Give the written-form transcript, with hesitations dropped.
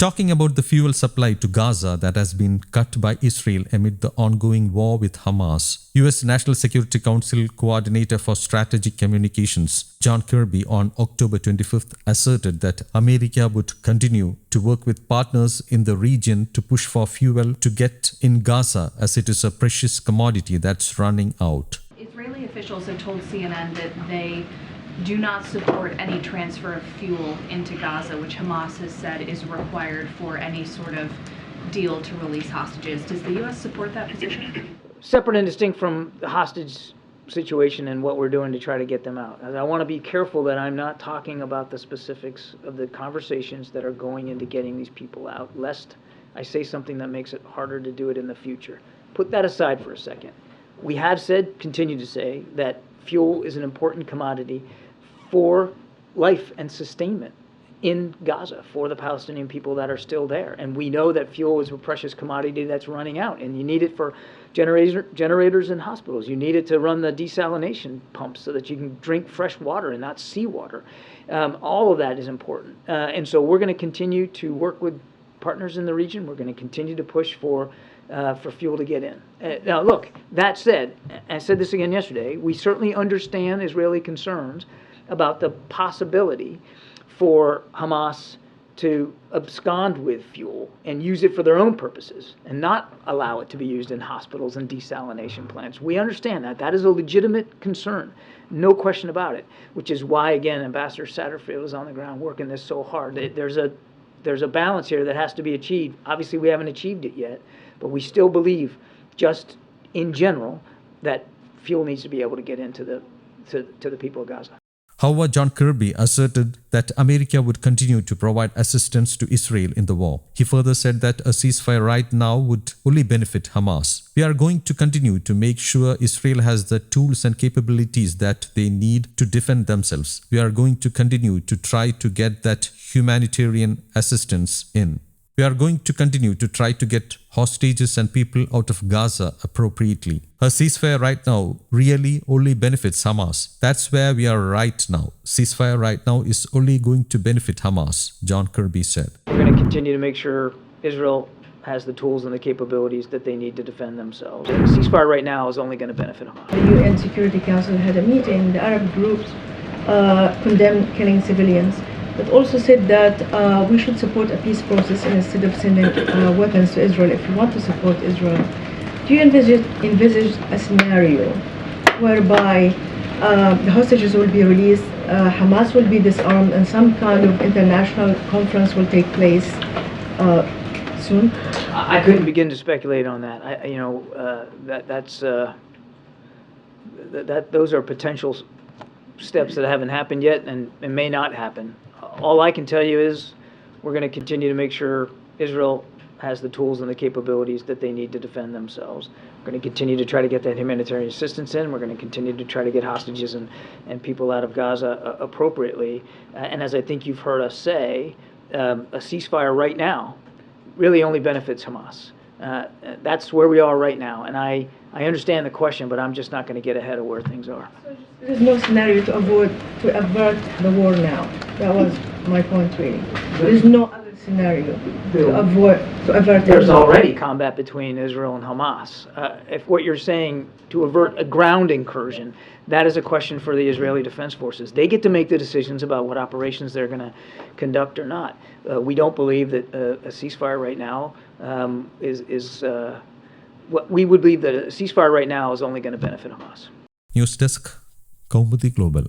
Talking about the fuel supply to Gaza that has been cut by Israel amid the ongoing war with Hamas, U.S. National Security Council Coordinator for Strategic Communications, John Kirby, on October 25th asserted that America would continue to work with partners in the region to push for fuel to get in Gaza, as it is a precious commodity that's running out. Israeli officials have told CNN that they do not support any transfer of fuel into Gaza, which Hamas has said is required for any sort of deal to release hostages. Does the U.S. support that position? Separate and distinct from the hostage situation and what we're doing to try to get them out. I want to be careful that I'm not talking about the specifics of the conversations that are going into getting these people out, lest I say something that makes it harder to do it in the future. Put that aside for a second. We have said, continue to say, that fuel is an important commodity for life and sustainment in Gaza for the Palestinian people that are still there. And we know that fuel is a precious commodity that's running out, and you need it for generators in hospitals. You need it to run the desalination pumps so that you can drink fresh water and not seawater. All of that is important. And so we're going to continue to work with partners in the region. We're going to continue to push for fuel to get in. Now, look, that said, I said this again yesterday, we certainly understand Israeli concerns about the possibility for Hamas to abscond with fuel and use it for their own purposes and not allow it to be used in hospitals and desalination plants. We understand that. That is a legitimate concern, no question about it, which is why, again, Ambassador Satterfield is on the ground working this so hard. There's a balance here that has to be achieved. Obviously, we haven't achieved it yet, but we still believe, just in general, that fuel needs to be able to get into the people of Gaza. However, John Kirby asserted that America would continue to provide assistance to Israel in the war. He further said that a ceasefire right now would only benefit Hamas. We are going to continue to make sure Israel has the tools and capabilities that they need to defend themselves. We are going to continue to try to get that humanitarian assistance in. We are going to continue to try to get hostages and people out of Gaza appropriately. A ceasefire right now really only benefits Hamas. That's where we are right now. Ceasefire right now is only going to benefit Hamas, John Kirby said. We're going to continue to make sure Israel has the tools and the capabilities that they need to defend themselves. And a ceasefire right now is only going to benefit Hamas. The UN Security Council had a meeting. The Arab groups condemned killing civilians, but also said that we should support a peace process instead of sending weapons to Israel if we want to support Israel. Do you envisage a scenario whereby the hostages will be released, Hamas will be disarmed, and some kind of international conference will take place soon? I couldn't begin to speculate on that. Those are potential steps that haven't happened yet and may not happen. All I can tell you is we're going to continue to make sure Israel has the tools and the capabilities that they need to defend themselves. We're going to continue to try to get that humanitarian assistance in. We're going to continue to try to get hostages and people out of Gaza appropriately. And as I think you've heard us say, a ceasefire right now really only benefits Hamas. That's where we are right now. And I understand the question, but I'm just not going to get ahead of where things are. There's no scenario to avert the war now. That was my point, really. There's no other scenario to avert. There's already combat between Israel and Hamas. If what you're saying to avert a ground incursion, that is a question for the Israeli Defense Forces. They get to make the decisions about what operations they're going to conduct or not. We don't believe that a ceasefire right now we would believe that a ceasefire right now is only going to benefit Hamas. News Desk, Kaumudy Global.